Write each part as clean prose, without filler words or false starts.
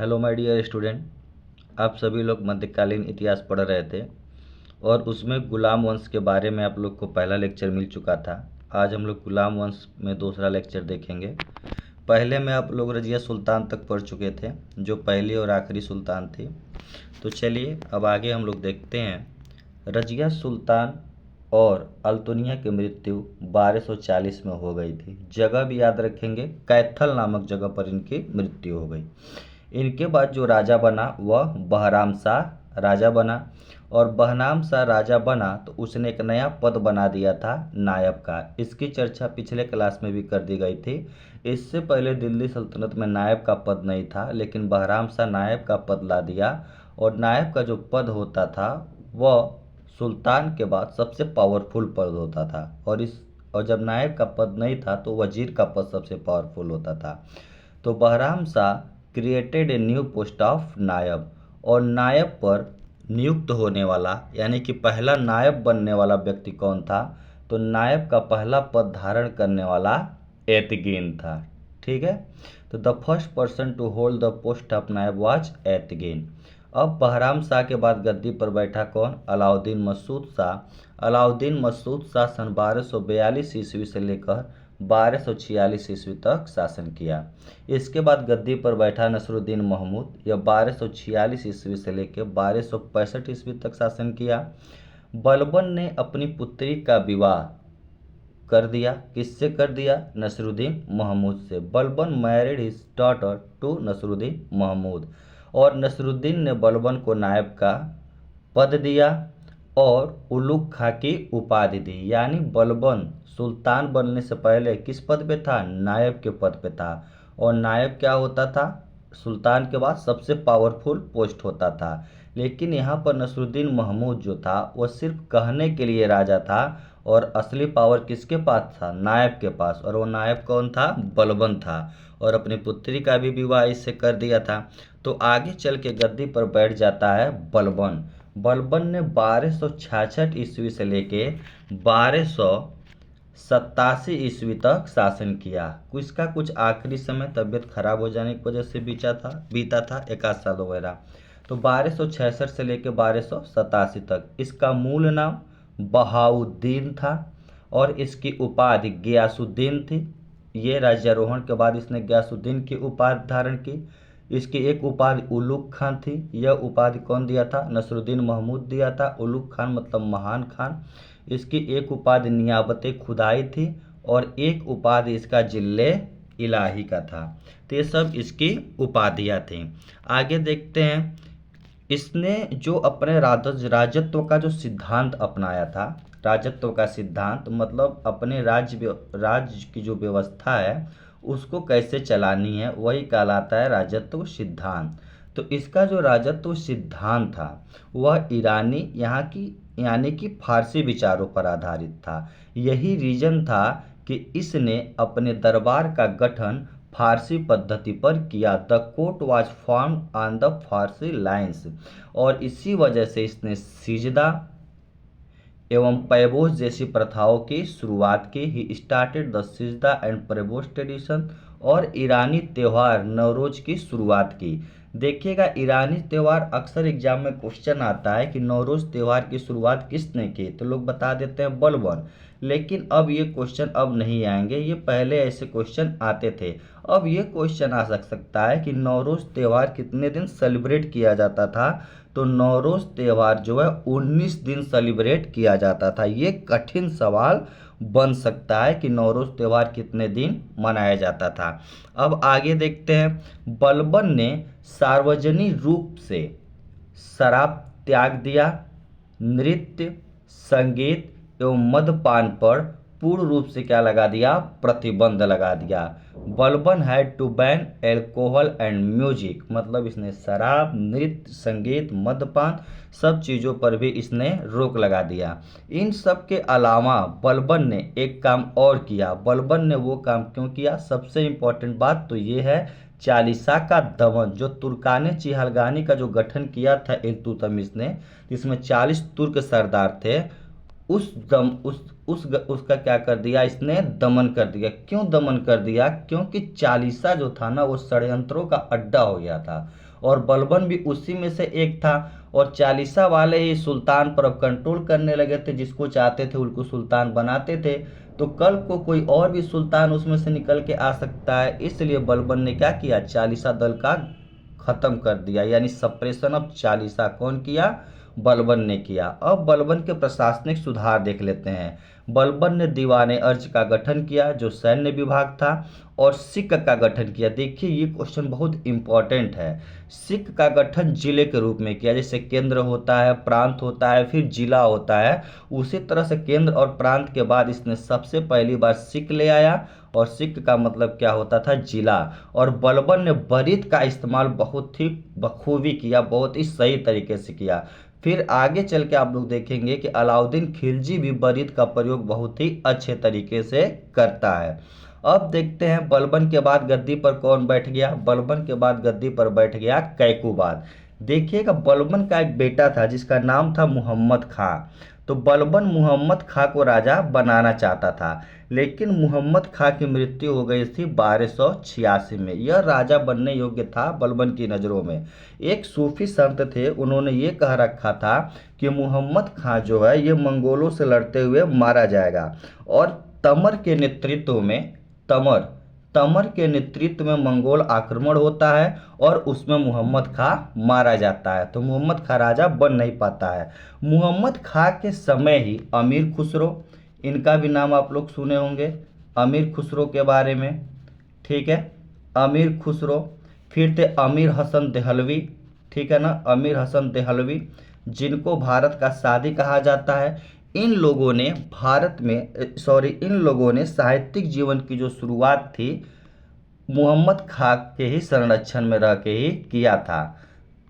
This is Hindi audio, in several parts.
Hello my dear student. आप सभी लोग मध्यकालीन इतिहास पढ़ रहे थे और उसमें गुलाम वंश के बारे में आप लोग को पहला लेक्चर मिल चुका था। आज हम लोग गुलाम वंश में दूसरा लेक्चर देखेंगे। पहले में आप लोग रजिया सुल्तान तक पढ़ चुके थे, जो पहली और आखिरी सुल्तान थी। तो चलिए अब आगे हम लोग देखते हैं। रजिया सुल्तान और अल्तुनिया की मृत्यु 1240 में हो गई थी। जगह भी याद रखेंगे, कैथल नामक जगह पर इनकी मृत्यु हो गई। इनके बाद जो राजा बना वह बहराम शाह राजा बना, और बहराम शाह राजा बना तो उसने एक नया पद बना दिया था नायब का। इसकी चर्चा पिछले क्लास में भी कर दी गई थी। इससे पहले दिल्ली सल्तनत में नायब का पद नहीं था, लेकिन बहराम शाह नायब का पद ला दिया, और नायब का जो पद होता था वह सुल्तान के बाद सबसे पावरफुल पद होता था। और जब नायब का पद नहीं था तो वजीर का पद सबसे पावरफुल होता था। तो Bahram Shah created a new post of नायब, और नायब पर नियुक्त होने वाला यानी कि पहला नायब बनने वाला व्यक्ति कौन था? तो नायब का पहला पद धारण करने वाला एतगीन था। ठीक है, तो the first person to hold the post of नायब वाज एतगीन। अब बहराम शाह के बाद गद्दी पर बैठा कौन? अलाउद्दीन मसूद शाह। अलाउद्दीन मसूद शाह सन 1242 ईस्वी से लेकर 1246 ईस्वी तक शासन किया। इसके बाद गद्दी पर बैठा नसरुद्दीन महमूद। यह 1246 ईस्वी से लेकर 1265 ईस्वी तक शासन किया। बलबन ने अपनी पुत्री का विवाह कर दिया। किससे कर दिया? नसरुद्दीन महमूद से। Balban married his daughter to Nasiruddin Mahmud, और नसरुद्दीन ने बलबन को नायब का पद दिया और उलुग खां की उपाधि दी। यानी बलबन सुल्तान बनने से पहले किस पद पे था? नायब के पद पे था। और नायब क्या होता था? सुल्तान के बाद सबसे पावरफुल पोस्ट होता था। लेकिन यहाँ पर नसरुद्दीन महमूद जो था वह सिर्फ कहने के लिए राजा था, और असली पावर किसके पास था? नायब के पास। और वो नायब कौन था? बलबन था। और अपनी पुत्री का भी विवाह इससे कर दिया था। तो आगे चल के गद्दी पर बैठ जाता है बलबन। बलबन ने 1266 ईस्वी से लेके 1287 ईस्वी तक शासन किया। इसका कुछ आखिरी समय तबीयत खराब हो जाने की वजह से बीता था 1 साल वगैरह। तो 1266 से लेकर 1287 तक इसका मूल नाम बहाउद्दीन था, और इसकी उपाधि गियासुद्दीन थी। ये राज्यारोहण के बाद इसने गियासुद्दीन की उपाधि धारण की। इसकी एक उपाधि उलुग खान थी। यह उपाधि कौन दिया था? नसरुद्दीन महमूद दिया था। उलुग खान मतलब महान खान। इसकी एक उपाधि नियाबत खुदाई थी, और एक उपाधि इसका जिले इलाही का था। तो ये सब इसकी उपाधियाँ थी। आगे देखते हैं। इसने जो अपने राजत्व का जो सिद्धांत अपनाया था, राजत्व का सिद्धांत मतलब अपने राज्य की जो व्यवस्था है उसको कैसे चलानी है, वही कहलाता है राजत्व सिद्धांत। तो इसका जो राजत्व सिद्धांत था वह ईरानी यहाँ की यानी कि फारसी विचारों पर आधारित था। यही रीजन था कि इसने अपने दरबार का गठन फारसी पद्धति पर किया। The court was form on the Farsi lines, और इसी वजह से इसने सिजदा एवं पैबोस जैसी प्रथाओं की शुरुआत की। ही स्टार्टेड द सिजदा एंड पैबोस ट्रेडिशन, और ईरानी त्यौहार नवरोज की शुरुआत की। देखिएगा, ईरानी त्यौहार अक्सर एग्जाम में क्वेश्चन आता है कि नवरोज त्यौहार की शुरुआत किसने की, तो लोग बता देते हैं बलबन। लेकिन अब ये क्वेश्चन अब नहीं आएंगे, ये पहले ऐसे क्वेश्चन आते थे। अब ये क्वेश्चन आ सकता है कि नवरोज त्यौहार कितने दिन सेलिब्रेट किया जाता था। तो नवरोज त्यौहार जो है 19 दिन सेलिब्रेट किया जाता था। ये कठिन सवाल बन सकता है कि नवरोज त्यौहार कितने दिन मनाया जाता था। अब आगे देखते हैं। बलबन ने सार्वजनिक रूप से शराब त्याग दिया। नृत्य, संगीत एवं मद्यपान पर पूर्ण रूप से क्या लगा दिया? प्रतिबंध लगा दिया। Balban had to ban alcohol and music, मतलब इसने शराब, नृत्य, संगीत, मद्यपान सब चीज़ों पर भी इसने रोक लगा दिया। इन सब के अलावा बलबन ने एक काम और किया। बलबन ने वो काम क्यों किया? सबसे इम्पोर्टेंट बात तो ये है, चालीसा का दमन। जो तुर्काने चिहलगानी का जो गठन किया था इल्तुतमिश ने, इसमें 40 तुर्क सरदार थे, उसका क्या कर दिया, इसने दमन कर दिया। क्यों दमन कर दिया? क्योंकि चालीसा जो था ना वो षड्यंत्रों का अड्डा हो गया था और बलबन भी उसी में से एक था। और चालीसा वाले ही सुल्तान पर अब कंट्रोल करने लगे थे, जिसको चाहते थे उनको सुल्तान बनाते थे। तो कल को कोई और भी सुल्तान उसमें से निकल के आ सकता है, इसलिए बलबन ने क्या किया, चालीसा दल का खत्म कर दिया, यानी सप्रेशन ऑफ चालीसा कौन किया, बलबन ने किया। अब बलबन के प्रशासनिक सुधार देख लेते हैं। बलबन ने दीवाने अर्ज का गठन किया जो सैन्य विभाग था, और सिक्क का गठन किया। देखिए ये क्वेश्चन बहुत इंपॉर्टेंट है। सिक्क का गठन जिले के रूप में किया, जैसे केंद्र होता है, प्रांत होता है, फिर जिला होता है, उसी तरह से केंद्र और प्रांत के बाद इसने सबसे पहली बार सिक्क ले आया, और सिक्क का मतलब क्या होता था, जिला। और बलबन ने बरीद का इस्तेमाल बहुत ही बखूबी किया, बहुत ही सही तरीके से किया। फिर आगे चल के आप लोग देखेंगे कि अलाउद्दीन खिलजी भी बरीद का प्रयोग बहुत ही अच्छे तरीके से करता है। अब देखते हैं बलबन के बाद गद्दी पर कौन बैठ गया। बलबन के बाद गद्दी पर बैठ गया कैकुबाद। देखिएगा बलबन का एक बेटा था जिसका नाम था मुहम्मद खां। तो बलबन मुहम्मद खां को राजा बनाना चाहता था, लेकिन मुहम्मद खां की मृत्यु हो गई थी 1286 में। यह राजा बनने योग्य था बलबन की नज़रों में। एक सूफी संत थे, उन्होंने ये कह रखा था कि मुहम्मद खां जो है ये मंगोलों से लड़ते हुए मारा जाएगा, और तमर के नेतृत्व में तमर के नेतृत्व में मंगोल आक्रमण होता है और उसमें मुहम्मद खां मारा जाता है। तो मुहम्मद खां राजा बन नहीं पाता है। मुहम्मद खां के समय ही अमीर खुसरो, इनका भी नाम आप लोग सुने होंगे, अमीर खुसरो के बारे में, ठीक है, अमीर खुसरो। फिर थे अमीर हसन देहलवी, ठीक है ना, अमीर हसन देहलवी, जिनको भारत का सादी कहा जाता है। इन लोगों ने इन लोगों ने साहित्यिक जीवन की जो शुरुआत थी मुहम्मद खां के ही संरक्षण में रह के ही किया था,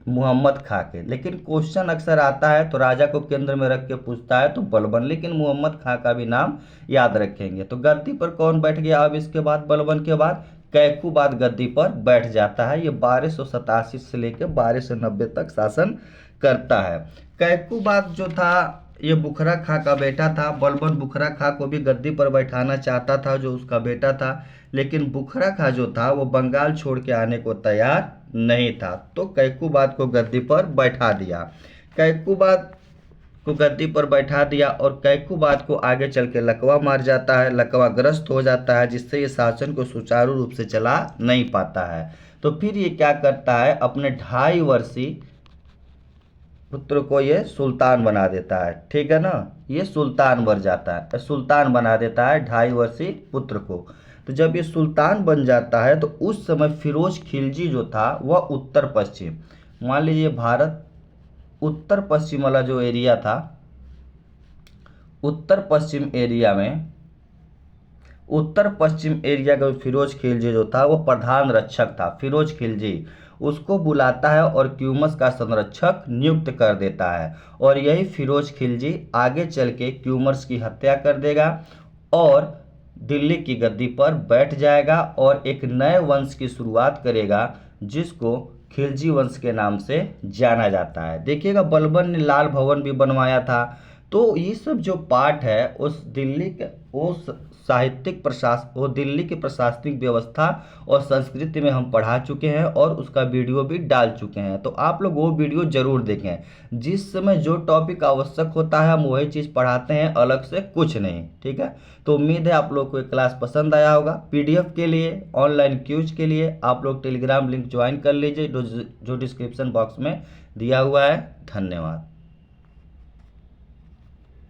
मुहम्मद खां के। लेकिन क्वेश्चन अक्सर आता है तो राजा को केंद्र में रख के पूछता है तो बलबन, लेकिन मुहम्मद खां का भी नाम याद रखेंगे। तो गद्दी पर कौन बैठ गया अब इसके बाद, बलबन के बाद कैकुबाद गद्दी पर बैठ जाता है। ये 1287 से लेकर 1290 तक शासन करता है। कैकुबाद जो था ये बुखरा खां का बेटा था। बलबन बुखरा खां को भी गद्दी पर बैठाना चाहता था जो उसका बेटा था, लेकिन बुखरा खां जो था वो बंगाल छोड़ के आने को तैयार नहीं था, तो कैकुबाद को गद्दी पर बैठा दिया। कैकुबाद को गद्दी पर बैठा दिया और कैकुबाद को आगे चल के लकवा मार जाता है, लकवा ग्रस्त हो जाता है, जिससे ये शासन को सुचारू रूप से चला नहीं पाता है। तो फिर ये क्या करता है, अपने 2.5 वर्षीय पुत्र को ये सुल्तान बना देता है, ठीक है ना, ये सुल्तान बन जाता है, सुल्तान बना देता है 2.5 वर्षीय पुत्र को। तो जब ये सुल्तान बन जाता है तो उस समय फिरोज खिलजी जो था वह उत्तर पश्चिम, मान लीजिए भारत उत्तर पश्चिम वाला जो एरिया था, उत्तर पश्चिम एरिया का फिरोज खिलजी जो था वो प्रधान रक्षक था। फिरोज खिलजी उसको बुलाता है और क्यूमस का संरक्षक नियुक्त कर देता है, और यही फिरोज खिलजी आगे चल के क्यूमर्स की हत्या कर देगा और दिल्ली की गद्दी पर बैठ जाएगा और एक नए वंश की शुरुआत करेगा जिसको खिलजी वंश के नाम से जाना जाता है। देखिएगा बलबन ने लाल भवन भी बनवाया था। तो ये सब जो पार्ट है उस दिल्ली के वो दिल्ली की प्रशासनिक व्यवस्था और संस्कृति में हम पढ़ा चुके हैं और उसका वीडियो भी डाल चुके हैं, तो आप लोग वो वीडियो जरूर देखें। जिस समय जो टॉपिक आवश्यक होता है हम वही चीज़ पढ़ाते हैं, अलग से कुछ नहीं, ठीक है। तो उम्मीद है आप लोग को ये क्लास पसंद आया होगा। पीडीएफ के लिए, ऑनलाइन क्यूज के लिए आप लोग टेलीग्राम लिंक ज्वाइन कर लीजिए जो डिस्क्रिप्शन बॉक्स में दिया हुआ है। धन्यवाद।